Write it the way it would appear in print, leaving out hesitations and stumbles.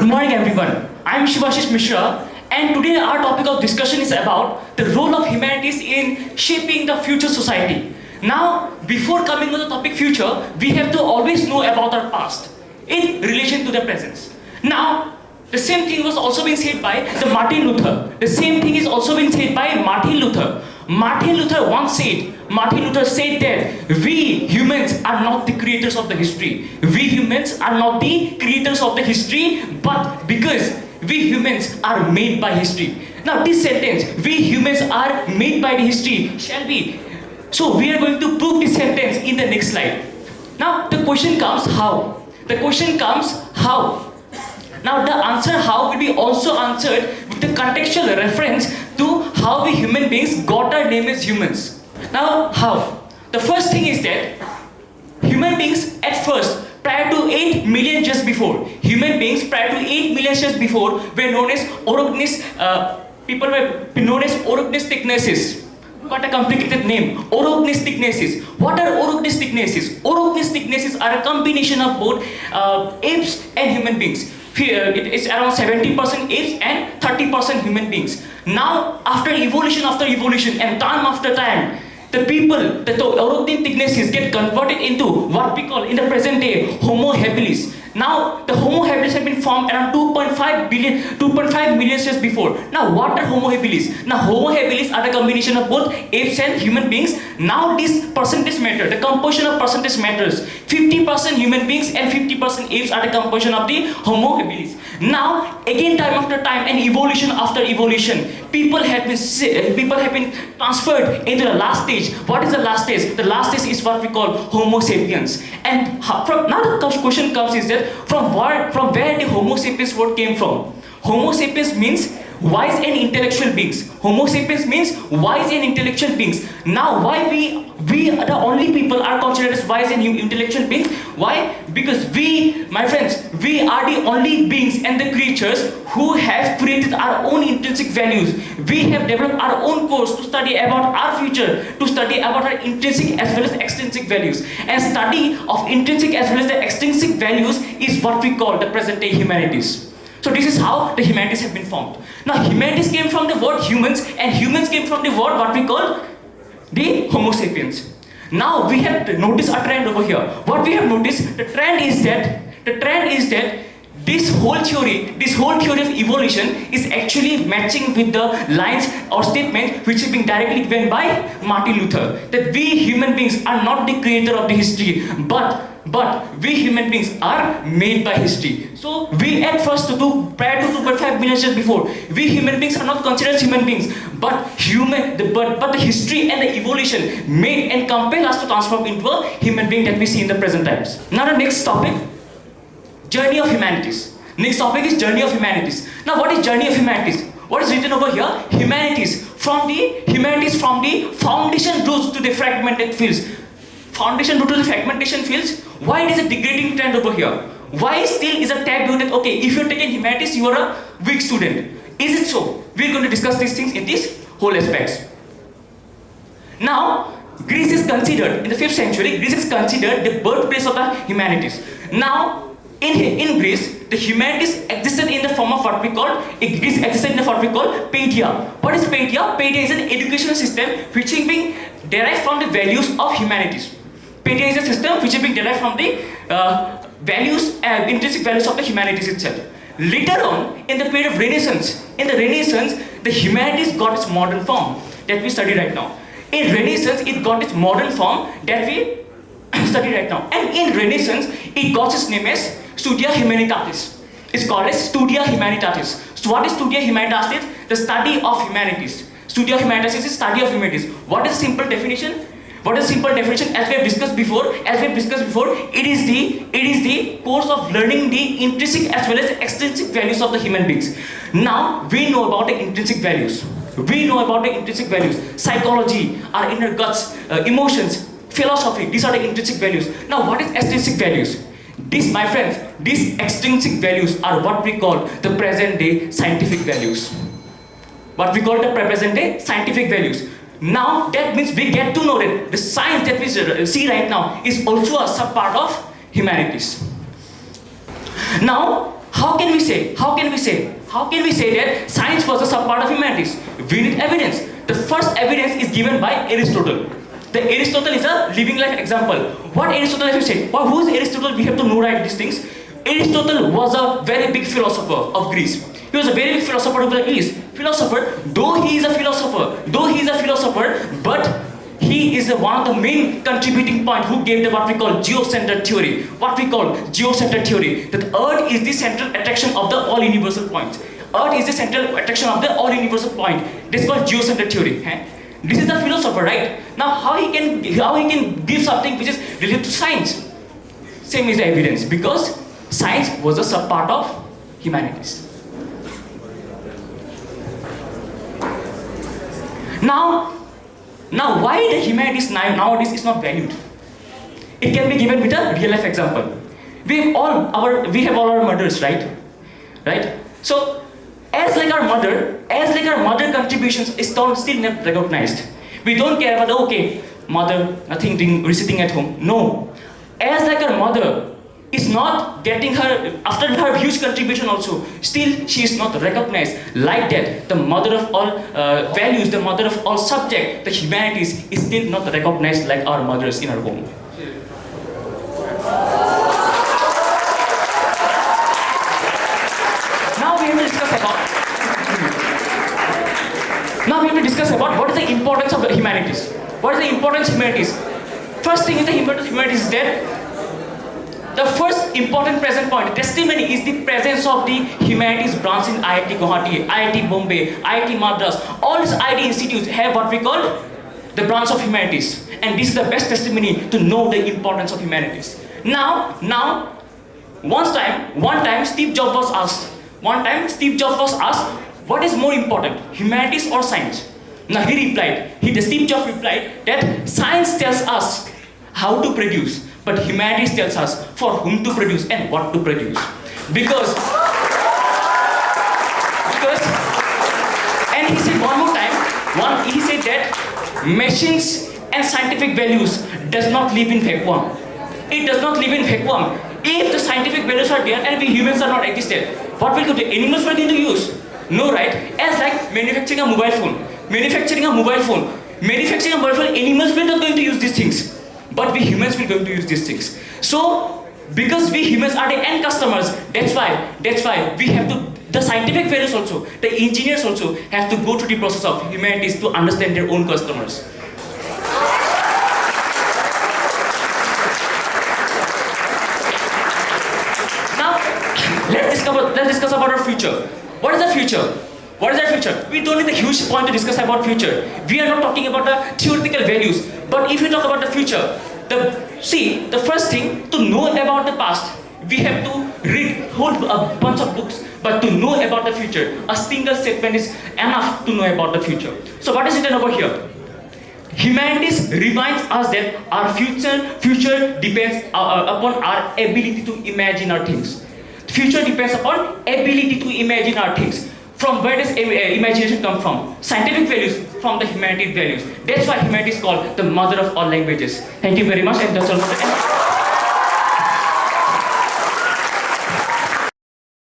Good morning everyone. I am Shivasish Mishra and today our topic of discussion is about the role of humanities in shaping the future society. Now, before coming to the topic future, we have to always know about our past in relation to the present. Now, the same thing was also being said by the Martin Luther. The same thing is also being said by Martin Luther. Martin Luther said that we humans are not the creators of the history. We humans are not the creators of the history, but because we humans are made by history. Now this sentence, we humans are made by the history, shall be. So we are going to prove this sentence in the next slide. Now the question comes how? The question comes how? Now the answer how will be also answered with the contextual reference to how we human beings got our name as humans. Now how? The first thing is that human beings at first, prior to 8 million just before, human beings prior to 8 million just before were known as orognis, people were known as orognis thicknesses. Got a complicated name, orognis thicknesses. What are orognis thicknesses? Orognis thicknesses are a combination of both apes and human beings. Here it is around 70% apes and 30% human beings. Now after evolution and time after time, the people, the orognis thicknesses get converted into what we call in the present day Homo habilis. Now the Homo habilis have been formed around 2.5 million years before. Now what are Homo habilis? Now Homo habilis are the combination of both apes and human beings. Now this percentage matter, the composition of percentage matters. 50% human beings and 50% apes are the composition of the Homo habilis. Now again time after time and evolution after evolution, people have been transferred into the last stage. What is the last stage? The last stage is what we call Homo sapiens. And now the question comes is that from where the Homo sapiens word came from? Homo sapiens means wise and intellectual beings. Homo sapiens means wise and intellectual beings. Now why we are the only people are considered as wise and intellectual beings? Why? Because we, my friends, we are the only beings and the creatures who have created our own intrinsic values. We have developed our own course to study about our future, to study about our intrinsic as well as extrinsic values. And study of intrinsic as well as the extrinsic values is what we call the present day humanities. So this is how the humanities have been formed. Now humanities came from the word humans and humans came from the word what we call the Homo sapiens. Now we have noticed a trend over here. What we have noticed, the trend is that this whole theory of evolution is actually matching with the lines or statements which have been directly given by Martin Luther. That we human beings are not the creator of the history, but we human beings are made by history. So we at first prior to 2.5 million years before, we human beings are not considered human beings, but the history and the evolution made and compel us to transform into a human being that we see in the present times. Now the next topic, journey of humanities. Next topic is journey of humanities. Now what is journey of humanities? What is written over here? Humanities from the foundation roots to the fragmented fields. Foundation root to the fragmentation fields. Why it is a degrading trend over here? Why still is a taboo that okay, if you're taking humanities, you are a weak student? Is it so? We're going to discuss these things in these whole aspects. Now, Greece is considered, in the 5th century, Greece is considered the birthplace of the humanities. Now, in Greece, the humanities existed in the form of what we call, paedia. What is paedia? Paedia is an educational system which is being derived from the values of humanities. Paedia is a system which is being derived from the intrinsic values of the humanities itself. Later on, in the period of Renaissance, the humanities got its modern form that we study right now. In Renaissance, it got its modern form that we study right now. And in Renaissance, it got its name as Studia Humanitatis. It's called as Studia Humanitatis. So what is Studia Humanitatis? The study of humanities. Studia Humanitatis is the study of humanities. What is the simple definition? As we have discussed before, it is the course of learning the intrinsic as well as the extrinsic values of the human beings. Now we know about the intrinsic values. Psychology, our inner guts, emotions, philosophy. These are the intrinsic values. Now what is extrinsic values? These, my friends, these extrinsic values are what we call the present day scientific values. Now that means we get to know that the science that we see right now is also a sub part of humanities. Now how can we say that science was a sub-part of humanities? We need evidence. The first evidence is given by Aristotle. The Aristotle is a living life example. What Aristotle has said? Who is Aristotle? We have to know right these things. Aristotle was a very big philosopher of Greece. He was a very big philosopher of Greece. Though he is a philosopher, but he is one of the main contributing point who gave the what we call geocentric theory. That Earth is the central attraction of the all universal points. Earth is the central attraction of the all universal point. This is called geocentric theory. This is the philosopher, right? Now, how he can give something which is related to science? Same is the evidence, because science was a sub-part of humanities. Now, why the humanities nowadays is not valued? It can be given with a real life example. We have all our mothers, right? So, as like our mother contributions is still not recognized. We don't care about mother nothing doing sitting at home. No, as like our mother is not getting her after her huge contribution also. Still, she is not recognized like that. The mother of all values, the mother of all subject, the humanities is still not recognized like our mothers in our home. Now we have to discuss about what is the importance of the humanities. What is the importance of humanities? First thing is the importance of humanities is that the first important present point, testimony, is the presence of the humanities branch in IIT Guwahati, IIT Bombay, IIT Madras. All these IIT institutes have what we call the branch of humanities. And this is the best testimony to know the importance of humanities. Now, one time Steve Jobs was asked, what is more important, humanities or science? Now Steve Jobs replied that science tells us how to produce, but humanities tells us for whom to produce and what to produce. Because and he said one more time, he said that machines and scientific values does not live in vacuum. It does not live in vacuum. If the scientific values are there and we humans are not existed, what will the animals were going to use? No, right? As like manufacturing a mobile phone, animals were not going to use these things. But we humans will going to use these things. So, because we humans are the end customers, that's why we have to, the scientific values also, the engineers also have to go through the process of humanities to understand their own customers. Now, let's discuss about our future. What is the future? We don't need a huge point to discuss about future. We are not talking about the theoretical values. But if we talk about the future, the first thing, to know about the past, we have to read a bunch of books. But to know about the future, a single statement is enough to know about the future. So what is it over here? Humanities reminds us that our future depends upon our ability to imagine our things. Future depends upon ability to imagine our things. From where does imagination come from? Scientific values, from the humanities values. That's why humanities is called the mother of all languages. Thank you very much, and that's all for the end.